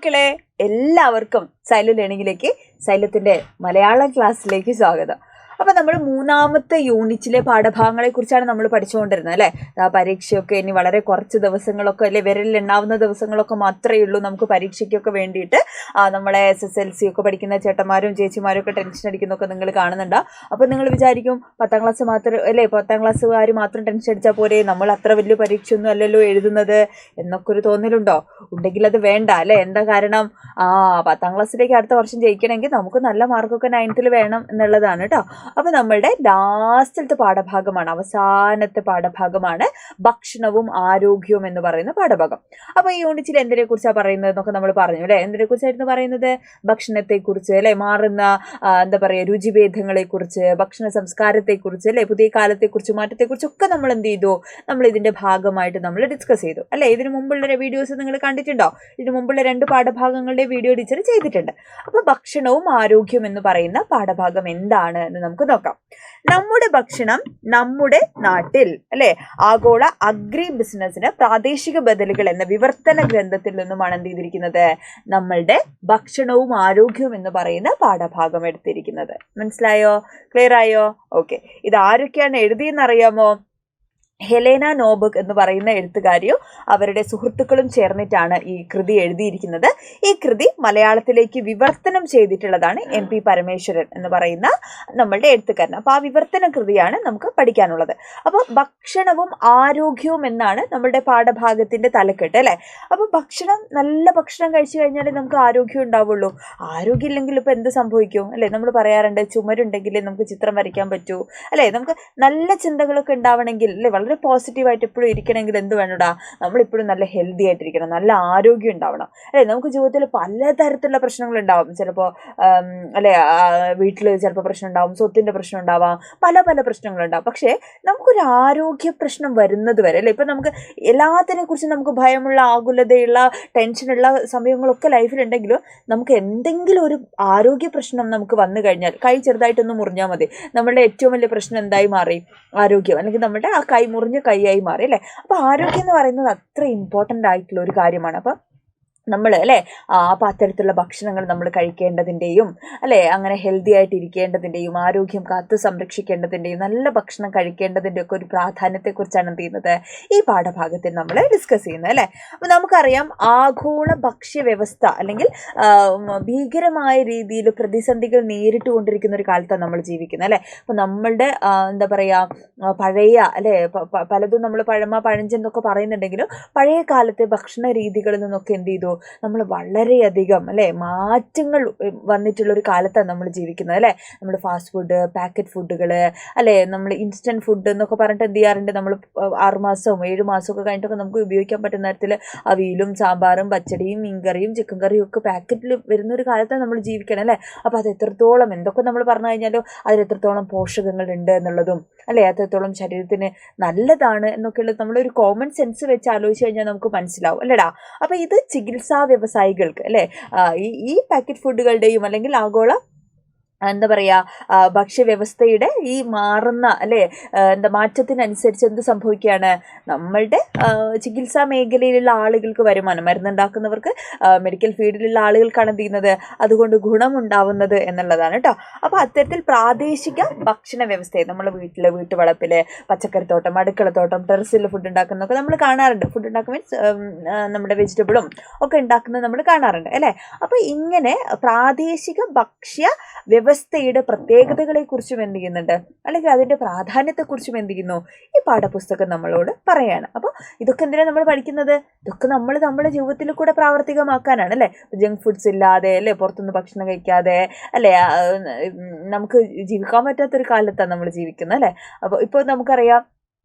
മക്കളെ, എല്ലാവർക്കും സൈലം ലേണിംഗിലേക്ക് സൈലത്തിന്റെ മലയാളം ക്ലാസ്സിലേക്ക് സ്വാഗതം. അപ്പൊ നമ്മൾ മൂന്നാമത്തെ യൂണിറ്റിലെ പാഠഭാഗങ്ങളെ കുറിച്ചാണ് നമ്മൾ പഠിച്ചുകൊണ്ടിരുന്നത് അല്ലെ. പരീക്ഷയൊക്കെ ഇനി വളരെ കുറച്ച് ദിവസങ്ങളൊക്കെ അല്ലെ, വിരലിലെണ്ണാവുന്ന ദിവസങ്ങളൊക്കെ മാത്രമേ ഉള്ളൂ നമുക്ക് പരീക്ഷയ്ക്കൊക്കെ വേണ്ടിയിട്ട്. നമ്മളെ SSLC ഒക്കെ പഠിക്കുന്ന ചേട്ടന്മാരും ചേച്ചിമാരും ഒക്കെ ടെൻഷൻ അടിക്കുന്നൊക്കെ നിങ്ങൾ കാണുന്നുണ്ടോ. അപ്പൊ നിങ്ങൾ വിചാരിക്കും 10ാം ക്ലാസ് മാത്രം അല്ലെ, 10ാം ക്ലാസ്സുകാർ മാത്രം ടെൻഷൻ അടിച്ചാൽ പോരെ, നമ്മൾ അത്ര വലിയ പരീക്ഷയൊന്നും അല്ലല്ലോ എഴുതുന്നത് എന്നൊക്കെ ഒരു തോന്നലുണ്ടോ? ഉണ്ടെങ്കിൽ അത് വേണ്ട അല്ലെ. എന്താ കാരണം? 10ാം ക്ലാസ്സിലേക്ക് അടുത്ത വർഷം ജയിക്കണമെങ്കിൽ നമുക്ക് നല്ല മാർക്കൊക്കെ 9th വേണം എന്നുള്ളതാണ് കേട്ടോ. അപ്പൊ നമ്മളുടെ ലാസ്റ്റത്തെ പാഠഭാഗമാണ്, അവസാനത്തെ പാഠഭാഗമാണ് ഭക്ഷണവും ആരോഗ്യവും എന്ന് പറയുന്ന പാഠഭാഗം. അപ്പൊ ഈ യൂണിറ്റിൽ എന്തിനെ കുറിച്ചാണ് പറയുന്നത് എന്നൊക്കെ നമ്മൾ പറഞ്ഞു അല്ലെ. എന്തിനെ കുറിച്ചായിരുന്നു പറയുന്നത്? ഭക്ഷണത്തെ കുറിച്ച് അല്ലെ, മാറുന്ന എന്താ പറയുക രുചിഭേദങ്ങളെ കുറിച്ച്, ഭക്ഷണ സംസ്കാരത്തെ കുറിച്ച് അല്ലെ, പുതിയ കാലത്തെ കുറിച്ച്, മാറ്റത്തെ കുറിച്ചൊക്കെ നമ്മൾ എന്ത് ചെയ്തു? നമ്മൾ ഇതിന്റെ ഭാഗമായിട്ട് നമ്മൾ ഡിസ്കസ് ചെയ്തു അല്ലെ. ഇതിനു മുമ്പുള്ള വീഡിയോസ് നിങ്ങൾ കണ്ടിട്ടുണ്ടോ? ഇതിനു മുമ്പുള്ള 2 പാഠഭാഗങ്ങളുടെ വീഡിയോ ടീച്ചർ ചെയ്തിട്ടുണ്ട്. അപ്പൊ ഭക്ഷണവും ആരോഗ്യവും എന്ന് പറയുന്ന പാഠഭാഗം എന്താണ് എന്ന് നമുക്ക് നോക്കാം. നമ്മുടെ ഭക്ഷണം നമ്മുടെ നാട്ടിൽ അല്ലെ, ആഗോള അഗ്രി ബിസിനസിന് പ്രാദേശിക ബദലുകൾ എന്ന വിവർത്തന ഗ്രന്ഥത്തിൽ നിന്നുമാണ് എന്ത് ചെയ്തിരിക്കുന്നത്? നമ്മളുടെ ഭക്ഷണവും ആരോഗ്യവും എന്ന് പറയുന്ന പാഠഭാഗം എടുത്തിരിക്കുന്നത്. മനസ്സിലായോ? ക്ലിയർ ആയോ? ഓക്കെ. ഇത് ആരൊക്കെയാണ് എഴുതിയെന്നറിയാമോ? ഹെലേന നോബക് എന്ന് പറയുന്ന എഴുത്തുകാരിയും അവരുടെ സുഹൃത്തുക്കളും ചേർന്നിട്ടാണ് ഈ കൃതി എഴുതിയിരിക്കുന്നത്. ഈ കൃതി മലയാളത്തിലേക്ക് വിവർത്തനം ചെയ്തിട്ടുള്ളതാണ് MP പരമേശ്വരൻ എന്ന് പറയുന്ന നമ്മളുടെ എഴുത്തുകാരൻ. അപ്പൊ ആ വിവർത്തന കൃതിയാണ് നമുക്ക് പഠിക്കാനുള്ളത്. അപ്പൊ ഭക്ഷണവും ആരോഗ്യവും എന്നാണ് നമ്മളുടെ പാഠഭാഗത്തിന്റെ തലക്കെട്ട് അല്ലെ. അപ്പൊ ഭക്ഷണം, നല്ല ഭക്ഷണം കഴിച്ചു കഴിഞ്ഞാലേ നമുക്ക് ആരോഗ്യം ഉണ്ടാവുള്ളൂ. ആരോഗ്യം ഇല്ലെങ്കിൽ ഇപ്പൊ എന്ത് സംഭവിക്കും അല്ലെ? നമ്മൾ പറയാറുണ്ട്, ചുമരുണ്ടെങ്കിലേ നമുക്ക് ചിത്രം വരയ്ക്കാൻ പറ്റൂ അല്ലെ. നമുക്ക് നല്ല ചിന്തകളൊക്കെ ഉണ്ടാവണമെങ്കിൽ അല്ലെ, വളരെ പോസിറ്റീവായിട്ട് എപ്പോഴും ഇരിക്കണമെങ്കിൽ എന്ത് വേണോടാ? നമ്മളിപ്പോഴും നല്ല ഹെൽത്തി ആയിട്ടിരിക്കണം, നല്ല ആരോഗ്യം ഉണ്ടാവണം അല്ലെ. നമുക്ക് ജീവിതത്തിൽ പലതരത്തിലുള്ള പ്രശ്നങ്ങൾ ഉണ്ടാവും. ചിലപ്പോൾ അല്ലെ വീട്ടിൽ ചിലപ്പോൾ പ്രശ്നം ഉണ്ടാവും, സ്വത്തിന്റെ പ്രശ്നം ഉണ്ടാവാം, പല പല പ്രശ്നങ്ങളുണ്ടാവും. പക്ഷേ നമുക്കൊരു ആരോഗ്യ പ്രശ്നം വരുന്നത് വരെ അല്ലെ, ഇപ്പം നമുക്ക് എല്ലാത്തിനെ കുറിച്ച് നമുക്ക് ഭയമുള്ള, ആകുലതയുള്ള, ടെൻഷനുള്ള സമയങ്ങളൊക്കെ ലൈഫിലുണ്ടെങ്കിലും നമുക്ക് എന്തെങ്കിലും ഒരു ആരോഗ്യ പ്രശ്നം നമുക്ക് വന്നു കഴിഞ്ഞാൽ, കൈ ചെറുതായിട്ടൊന്ന് മുറിഞ്ഞാൽ മതി, നമ്മളുടെ ഏറ്റവും വലിയ പ്രശ്നം എന്തായി മാറി? ആരോഗ്യം. അല്ലെങ്കിൽ നമ്മുടെ ആ കൈ മുറിഞ്ഞ കൈയായി മാറി അല്ലേ. അപ്പൊ ആരോഗ്യം എന്ന് പറയുന്നത് അത്ര ഇമ്പോർട്ടൻ്റ് ആയിട്ടുള്ള ഒരു കാര്യമാണ്. അപ്പൊ നമ്മൾ അല്ലേ അപ്പം അത്തരത്തിലുള്ള ഭക്ഷണങ്ങൾ നമ്മൾ കഴിക്കേണ്ടതിൻ്റെയും അല്ലേ, അങ്ങനെ ഹെൽത്തി ആയിട്ട് ഇരിക്കേണ്ടതിൻ്റെയും, ആരോഗ്യം കാത്തു സംരക്ഷിക്കേണ്ടതിൻ്റെയും, നല്ല ഭക്ഷണം കഴിക്കേണ്ടതിൻ്റെ ഒക്കെ ഒരു പ്രാധാന്യത്തെക്കുറിച്ചാണ് എന്ത് ചെയ്യുന്നത് ഈ പാഠഭാഗത്തിൽ നമ്മൾ ഡിസ്കസ് ചെയ്യുന്നത് അല്ലേ. അപ്പം നമുക്കറിയാം, ആഗോള ഭക്ഷ്യ വ്യവസ്ഥ അല്ലെങ്കിൽ ഭീകരമായ രീതിയിൽ പ്രതിസന്ധികൾ നേരിട്ടുകൊണ്ടിരിക്കുന്ന ഒരു കാലത്താണ് നമ്മൾ ജീവിക്കുന്നത് അല്ലേ. അപ്പം നമ്മളുടെ എന്താ പറയുക, പഴയ അല്ലേ, പലതും നമ്മൾ പഴഞ്ചെന്നൊക്കെ പറയുന്നുണ്ടെങ്കിലും പഴയ കാലത്തെ ഭക്ഷണ രീതികളിൽ നിന്നൊക്കെ എന്ത് ചെയ്തു? നമ്മൾ വളരെയധികം അല്ലെ മാറ്റങ്ങൾ വന്നിട്ടുള്ള ഒരു കാലത്താണ് നമ്മൾ ജീവിക്കുന്നത് അല്ലെ. നമ്മൾ ഫാസ്റ്റ് ഫുഡ്, പാക്കറ്റ് ഫുഡുകൾ അല്ലെ, നമ്മൾ ഇൻസ്റ്റന്റ് ഫുഡ് എന്നൊക്കെ പറഞ്ഞിട്ട് എന്ത് ചെയ്യാറുണ്ട്? നമ്മൾ 6 മാസവും 7 മാസമൊക്കെ കഴിഞ്ഞിട്ടൊക്കെ നമുക്ക് ഉപയോഗിക്കാൻ പറ്റുന്ന തരത്തിൽ അവിയലും സാമ്പാറും പച്ചടിയും മീൻകറിയും ചിക്കൻ കറിയും ഒക്കെ പാക്കറ്റിൽ വരുന്ന ഒരു കാലത്താണ് നമ്മൾ ജീവിക്കണം അല്ലെ. അപ്പോൾ അത് എത്രത്തോളം, എന്തൊക്കെ നമ്മൾ പറഞ്ഞു കഴിഞ്ഞാലും അതിൽ എത്രത്തോളം പോഷകങ്ങൾ ഉണ്ട് എന്നുള്ളതും അല്ലെ, എത്രത്തോളം ശരീരത്തിന് നല്ലതാണ് എന്നൊക്കെയുള്ളത് നമ്മളൊരു കോമൺ സെൻസ് വെച്ച് ആലോചിച്ച് കഴിഞ്ഞാൽ നമുക്ക് മനസ്സിലാവും അല്ലേടാ. അപ്പോൾ ഇത് ചികിത്സാ വ്യവസായികൾക്ക് അല്ലെ, ഈ പാക്കറ്റ് ഫുഡുകളുടെയും അല്ലെങ്കിൽ ആഗോള എന്താ പറയുക ഭക്ഷ്യവ്യവസ്ഥയുടെ ഈ മാറുന്ന അല്ലെ മാറ്റത്തിനനുസരിച്ച് എന്ത് സംഭവിക്കുകയാണ്? നമ്മളുടെ ചികിത്സാ മേഖലയിലുള്ള ആളുകൾക്ക് വരുമാനം, മരുന്നുണ്ടാക്കുന്നവർക്ക്, മെഡിക്കൽ ഫീൽഡിലുള്ള ആളുകൾക്കാണ് എന്ത് ചെയ്യുന്നത്? അതുകൊണ്ട് ഗുണമുണ്ടാവുന്നത് എന്നുള്ളതാണ് കേട്ടോ. അപ്പോൾ അത്തരത്തിൽ പ്രാദേശിക ഭക്ഷണ വ്യവസ്ഥയെ നമ്മൾ വീട്ടുവളപ്പിൽ പച്ചക്കറിത്തോട്ടം, അടുക്കളത്തോട്ടം, ടെറസിൽ ഫുഡ് ഉണ്ടാക്കുന്നതൊക്കെ നമ്മൾ കാണാറുണ്ട്. ഫുഡ് ഉണ്ടാക്കുന്ന മീൻസ് നമ്മുടെ വെജിറ്റബിളും ഒക്കെ ഉണ്ടാക്കുന്നത് നമ്മൾ കാണാറുണ്ട് അല്ലേ. അപ്പോൾ ഇങ്ങനെ പ്രാദേശിക ഭക്ഷ്യ വ്യവസ്ഥയുടെ പ്രത്യേകതകളെ കുറിച്ചും എന്ത് ചെയ്യുന്നുണ്ട്, അല്ലെങ്കിൽ അതിൻ്റെ പ്രാധാന്യത്തെക്കുറിച്ചും എന്ത് ചെയ്യുന്നു ഈ പാഠപുസ്തകം നമ്മളോട് പറയാണ്. അപ്പോൾ ഇതൊക്കെ എന്തിനാണ് നമ്മൾ പഠിക്കുന്നത്? ഇതൊക്കെ നമ്മൾ നമ്മുടെ ജീവിതത്തിൽ കൂടെ പ്രാവർത്തികമാക്കാനാണ് അല്ലേ. ജങ്ക് ഫുഡ്സ് ഇല്ലാതെ അല്ലേ, പുറത്തുനിന്ന് ഭക്ഷണം കഴിക്കാതെ അല്ലേ നമുക്ക് ജീവിക്കാൻ പറ്റാത്തൊരു കാലത്താണ് നമ്മൾ ജീവിക്കുന്നത് അല്ലേ. അപ്പോൾ ഇപ്പോൾ നമുക്കറിയാം,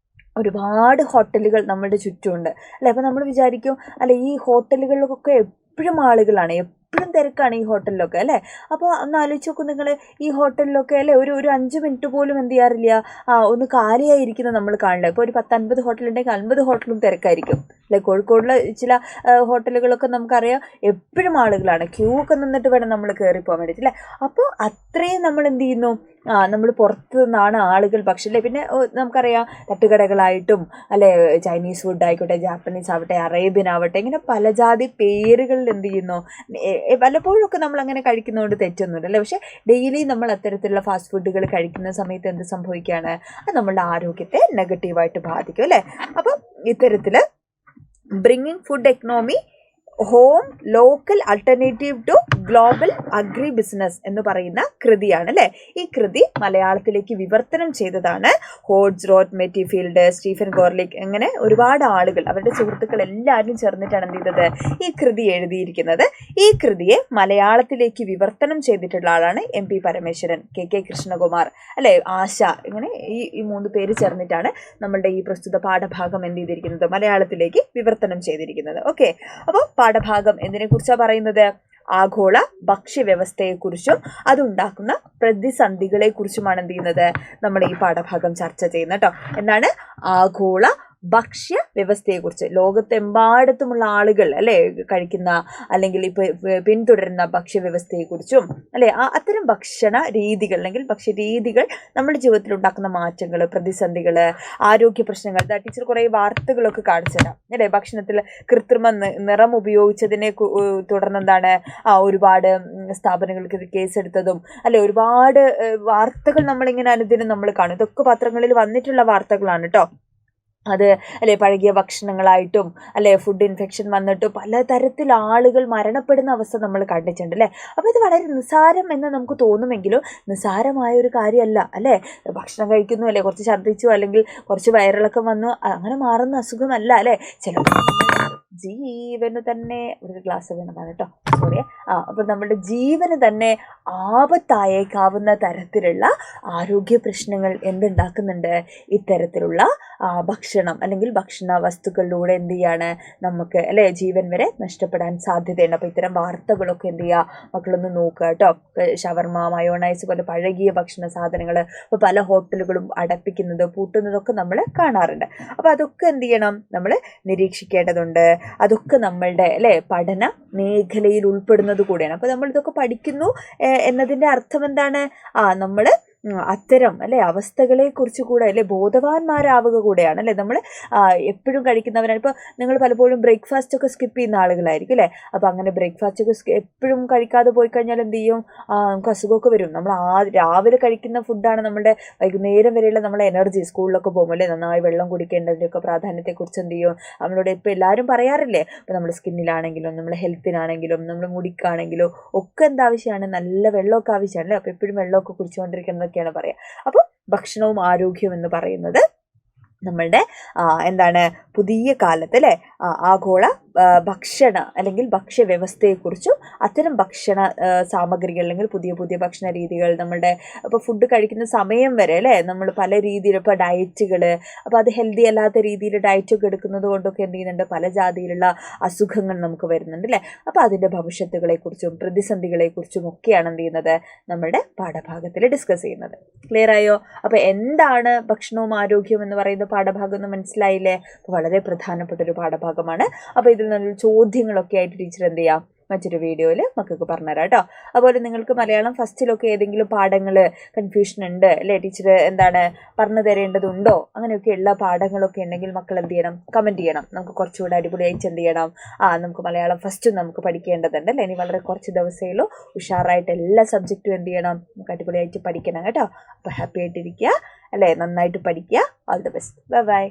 ഒരുപാട് ഹോട്ടലുകൾ നമ്മളുടെ ചുറ്റുമുണ്ട് അല്ലേ. അപ്പോൾ നമ്മൾ വിചാരിക്കും അല്ലെ, ഈ ഹോട്ടലുകളിലൊക്കെ എപ്പോഴും ആളുകളാണ്, എപ്പോഴും തിരക്കാണ് ഈ ഹോട്ടലിലൊക്കെ അല്ലേ. അപ്പോൾ ഒന്ന് ആലോചിച്ച് നോക്കും നിങ്ങൾ, ഈ ഹോട്ടലിലൊക്കെ അല്ലേ ഒരു 5 മിനിറ്റ് പോലും എന്ത് ചെയ്യാറില്ല, ഒന്ന് കാലിയായിരിക്കുന്നത് നമ്മൾ കാണില്ല. ഇപ്പോൾ ഒരു 10-50 ഹോട്ടലുണ്ടെങ്കിൽ 50 ഹോട്ടലും തിരക്കായിരിക്കും അല്ലേ. കോഴിക്കോടിലെ ചില ഹോട്ടലുകളൊക്കെ നമുക്കറിയാം എപ്പോഴും ആളുകളാണ്, ക്യൂ ഒക്കെ നിന്നിട്ട് വേണം നമ്മൾ കയറി പോകാൻ വേണ്ടിയിട്ട് അല്ലേ. അപ്പോൾ അത്രയും നമ്മൾ എന്ത് ചെയ്യുന്നു, നമ്മൾ പുറത്തു നിന്നാണ് ആളുകൾ ഭക്ഷണം. പിന്നെ നമുക്കറിയാം തട്ടുകടകളായിട്ടും അല്ലെ, ചൈനീസ് ഫുഡ് ആയിക്കോട്ടെ, ജാപ്പനീസ് ആവട്ടെ, അറേബ്യൻ ആവട്ടെ, ഇങ്ങനെ പല ജാതി പേരുകളിൽ എന്ത് ചെയ്യുന്നു. വല്ലപ്പോഴൊക്കെ നമ്മൾ അങ്ങനെ കഴിക്കുന്നതുകൊണ്ട് തെറ്റൊന്നുമില്ല അല്ലേ. പക്ഷെ ഡെയിലി നമ്മൾ അത്തരത്തിലുള്ള ഫാസ്റ്റ് ഫുഡുകൾ കഴിക്കുന്ന സമയത്ത് എന്ത് സംഭവിക്കുകയാണ്, അത് നമ്മളുടെ ആരോഗ്യത്തെ നെഗറ്റീവായിട്ട് ബാധിക്കും അല്ലേ. അപ്പം ഇത്തരത്തിൽ bringing food economy home local alternative to global agri business എന്ന് പറയുന്ന കൃതിയാണ് അല്ലേ. ഈ കൃതി മലയാളത്തിലേക്ക് വിവർത്തനം ചെയ്തതാണ് ഹോഡ്സ് റോത്ത് മെറ്റിഫീൽഡ്, സ്റ്റീഫൻ ഗോർലിക്, അങ്ങനെ ഒരുപാട് ആളുകൾ, അവരുടെ സുഹൃത്തുക്കൾ എല്ലാവരും ചേർന്നിട്ടാണ് എന്ത് ചെയ്തത്, ഈ കൃതി എഴുതിയിരിക്കുന്നത്. ഈ കൃതിയെ മലയാളത്തിലേക്ക് വിവർത്തനം ചെയ്തിട്ടുള്ള ആളാണ് MP പരമേശ്വരൻ, KK കൃഷ്ണകുമാർ അല്ലേ, ആശ, ഇങ്ങനെ ഈ 3 പേര് ചേർന്നിട്ടാണ് നമ്മളുടെ ഈ പ്രസ്തുത പാഠഭാഗം എന്ത് ചെയ്തിരിക്കുന്നത്, മലയാളത്തിലേക്ക് വിവർത്തനം ചെയ്തിരിക്കുന്നത്. ഓക്കെ, അപ്പോൾ പാഠഭാഗം എന്തിനെ കുറിച്ചാണ് പറയുന്നത്, ആഗോള ഭക്ഷ്യവ്യവസ്ഥയെക്കുറിച്ചും അതുണ്ടാക്കുന്ന പ്രതിസന്ധികളെ കുറിച്ചുമാണ് എന്ത് ചെയ്യുന്നത്, നമ്മൾ ഈ പാഠഭാഗം ചർച്ച ചെയ്യുന്നത് കേട്ടോ. എന്താണ് ആഗോള ഭക്ഷ്യ വ്യവസ്ഥയെക്കുറിച്ച്, ലോകത്തെമ്പാടത്തുമുള്ള ആളുകൾ അല്ലേ കഴിക്കുന്ന അല്ലെങ്കിൽ ഇപ്പോൾ പിന്തുടരുന്ന ഭക്ഷ്യവ്യവസ്ഥയെക്കുറിച്ചും അല്ലേ, അത്തരം ഭക്ഷണ രീതികൾ അല്ലെങ്കിൽ ഭക്ഷ്യരീതികൾ നമ്മുടെ ജീവിതത്തിൽ ഉണ്ടാക്കുന്ന മാറ്റങ്ങൾ, പ്രതിസന്ധികൾ, ആരോഗ്യ പ്രശ്നങ്ങൾ. ടീച്ചർ കുറേ വാർത്തകളൊക്കെ കാണിച്ചു തരാം അല്ലേ. ഭക്ഷണത്തിൽ കൃത്രിമ നിറം ഉപയോഗിച്ചതിനെ തുടർന്ന് എന്താണ് ഒരുപാട് സ്ഥാപനങ്ങൾക്ക് കേസെടുത്തതും അല്ലെ, ഒരുപാട് വാർത്തകൾ നമ്മളിങ്ങനെ അനുദിനം നമ്മൾ കാണും. ഇതൊക്കെ പത്രങ്ങളിൽ വന്നിട്ടുള്ള വാർത്തകളാണ് കേട്ടോ. അത് അല്ലെ പഴകിയ ഭക്ഷണങ്ങളായിട്ടും അല്ലെ ഫുഡ് ഇൻഫെക്ഷൻ വന്നിട്ട് പലതരത്തിൽ ആളുകൾ മരണപ്പെടുന്ന അവസ്ഥ നമ്മൾ കണ്ടിട്ടുണ്ട് അല്ലേ. അപ്പോൾ ഇത് വളരെ നിസ്സാരം എന്ന് നമുക്ക് തോന്നുമെങ്കിലും നിസ്സാരമായ ഒരു കാര്യമല്ല അല്ലേ. ഭക്ഷണം കഴിക്കുന്നു അല്ലെ, കുറച്ച് ഛർദ്ദിച്ചു അല്ലെങ്കിൽ കുറച്ച് വയറിളക്കം വന്നു, അങ്ങനെ മാറുന്ന അസുഖമല്ല അല്ലേ. ചില ജീവന് തന്നെ ഒരു ഗ്ലാസ് വേണമാണ് കേട്ടോ, സോറി. അപ്പോൾ നമ്മുടെ ജീവന് തന്നെ ആപത്തായേക്കാവുന്ന തരത്തിലുള്ള ആരോഗ്യ പ്രശ്നങ്ങൾ എന്തുണ്ടാക്കുന്നുണ്ട്, ഇത്തരത്തിലുള്ള ഭക്ഷണം അല്ലെങ്കിൽ ഭക്ഷണ വസ്തുക്കളിലൂടെ എന്ത് ചെയ്യാണ് നമുക്ക് അല്ലെ ജീവൻ വരെ നഷ്ടപ്പെടാൻ സാധ്യതയുണ്ട്. അപ്പോൾ ഇത്തരം വാർത്തകളൊക്കെ എന്ത് ചെയ്യുക, മക്കളൊന്ന് നോക്കുക കേട്ടോ. ഷവർമ, മയോണൈസ് പോലെ പഴകിയ ഭക്ഷണ സാധനങ്ങൾ ഇപ്പോൾ പല ഹോട്ടലുകളും അടപ്പിക്കുന്നത്, പൂട്ടുന്നതൊക്കെ നമ്മൾ കാണാറുണ്ട്. അപ്പോൾ അതൊക്കെ എന്ത് ചെയ്യണം, നമ്മൾ നിരീക്ഷിക്കേണ്ടതുണ്ട്. അതൊക്കെ നമ്മളുടെ അല്ലേ പഠന മേഖലയിൽ ഉൾപ്പെടുന്നത് കൂടെയാണ്. അപ്പോൾ നമ്മൾ ഇതൊക്കെ പഠിക്കുന്നു എന്നതിൻ്റെ അർത്ഥം എന്താണ്, നമ്മൾ അത്തരം അല്ലെ അവസ്ഥകളെ കുറിച്ച് കൂടെ അല്ലെ ബോധവാന്മാരാവുക കൂടെയാണ് അല്ലെ. നമ്മൾ എപ്പോഴും കഴിക്കുന്നവരാണ്. ഇപ്പോൾ നിങ്ങൾ പലപ്പോഴും ബ്രേക്ക്ഫാസ്റ്റ് ഒക്കെ സ്കിപ്പ് ചെയ്യുന്ന ആളുകളായിരിക്കും അല്ലേ. അപ്പോൾ അങ്ങനെ ബ്രേക്ക്ഫാസ്റ്റ് ഒക്കെ എപ്പോഴും കഴിക്കാതെ പോയി കഴിഞ്ഞാൽ എന്ത് ചെയ്യും, നമുക്ക് അസുഖമൊക്കെ വരും. നമ്മൾ രാവിലെ കഴിക്കുന്ന ഫുഡാണ് നമ്മുടെ വൈകുന്നേരം വരെയുള്ള നമ്മളെ എനർജി. സ്കൂളിലൊക്കെ പോകുമ്പോൾ അല്ലേ നന്നായി വെള്ളം കുടിക്കേണ്ടതിൻ്റെയൊക്കെ പ്രാധാന്യത്തെക്കുറിച്ച് എന്ത് ചെയ്യും, നമ്മളോട് ഇപ്പോൾ എല്ലാവരും പറയാറില്ലേ. ഇപ്പോൾ നമ്മുടെ സ്കിന്നിലാണെങ്കിലും നമ്മുടെ ഹെൽത്തിനാണെങ്കിലും നമ്മുടെ മുടിക്കാണെങ്കിലും ഒക്കെ എന്താവശ്യമാണ്, നല്ല വെള്ളമൊക്കെ ആവശ്യമാണ് അല്ലേ. അപ്പോൾ എപ്പോഴും വെള്ളമൊക്കെ കുടിച്ചുകൊണ്ടിരിക്കുന്നത് ൊക്കെയാണ് പറയാം. അപ്പോൾ ഭക്ഷണവും ആരോഗ്യവും എന്ന് പറയുന്നത് നമ്മളുടെ എന്താണ് പുതിയ കാലത്ത് അല്ലേ ആഗോള ഭക്ഷണ അല്ലെങ്കിൽ ഭക്ഷ്യവ്യവസ്ഥയെക്കുറിച്ചും അത്തരം ഭക്ഷണ സാമഗ്രികൾ അല്ലെങ്കിൽ പുതിയ പുതിയ ഭക്ഷണ രീതികൾ, നമ്മളുടെ ഇപ്പോൾ ഫുഡ് കഴിക്കുന്ന സമയം വരെ അല്ലേ നമ്മൾ പല രീതിയിൽ ഇപ്പോൾ ഡയറ്റുകൾ, അപ്പോൾ അത് ഹെൽത്തി അല്ലാത്ത രീതിയിൽ ഡയറ്റൊക്കെ എടുക്കുന്നത് കൊണ്ടൊക്കെ എന്ത് ചെയ്യുന്നുണ്ട്, പല ജാതിയിലുള്ള അസുഖങ്ങൾ നമുക്ക് വരുന്നുണ്ട് അല്ലേ. അപ്പോൾ അതിൻ്റെ ഭവിഷ്യത്തുകളെക്കുറിച്ചും പ്രതിസന്ധികളെക്കുറിച്ചും ഒക്കെയാണ് എന്ത് ചെയ്യുന്നത്, നമ്മുടെ പാഠഭാഗത്തിൽ ഡിസ്കസ് ചെയ്യുന്നത്. ക്ലിയർ ആയോ? അപ്പോൾ എന്താണ് ഭക്ഷണവും ആരോഗ്യവും എന്ന് പറയുന്ന പാഠഭാഗം എന്ന് മനസ്സിലായില്ലേ. അപ്പോൾ വളരെ പ്രധാനപ്പെട്ടൊരു പാഠഭാഗമാണ്. അപ്പോൾ ഇതിൽ നിന്നുള്ള ചോദ്യങ്ങളൊക്കെ ആയിട്ട് ടീച്ചർ എന്ത് ചെയ്യാം, മറ്റൊരു വീഡിയോയിൽ മക്കൾക്ക് പറഞ്ഞുതരാം കേട്ടോ. അതുപോലെ നിങ്ങൾക്ക് മലയാളം ഫസ്റ്റിലൊക്കെ ഏതെങ്കിലും പാഠങ്ങൾ കൺഫ്യൂഷൻ ഉണ്ട് അല്ലേ, ടീച്ചർ എന്താണ് പറഞ്ഞു തരേണ്ടതുണ്ടോ, അങ്ങനെയൊക്കെയുള്ള പാഠങ്ങളൊക്കെ ഉണ്ടെങ്കിൽ മക്കൾ എന്ത് ചെയ്യണം, കമൻറ്റ് ചെയ്യണം. നമുക്ക് കുറച്ചുകൂടെ അടിപൊളിയായിട്ട് എന്ത് ചെയ്യണം, നമുക്ക് മലയാളം ഫസ്റ്റും നമുക്ക് പഠിക്കേണ്ടതുണ്ട് അല്ലേ. ഇനി വളരെ കുറച്ച് ദിവസമേ ഉള്ളൂ. ഉഷാറായിട്ട് എല്ലാ സബ്ജക്റ്റും എന്ത് ചെയ്യണം, നമുക്ക് അടിപൊളിയായിട്ട് പഠിക്കണം കേട്ടോ. അപ്പോൾ ഹാപ്പി ആയിട്ടിരിക്കുക അല്ലേ, നന്നായിട്ട് പഠിക്കുക. All the best. Bye bye.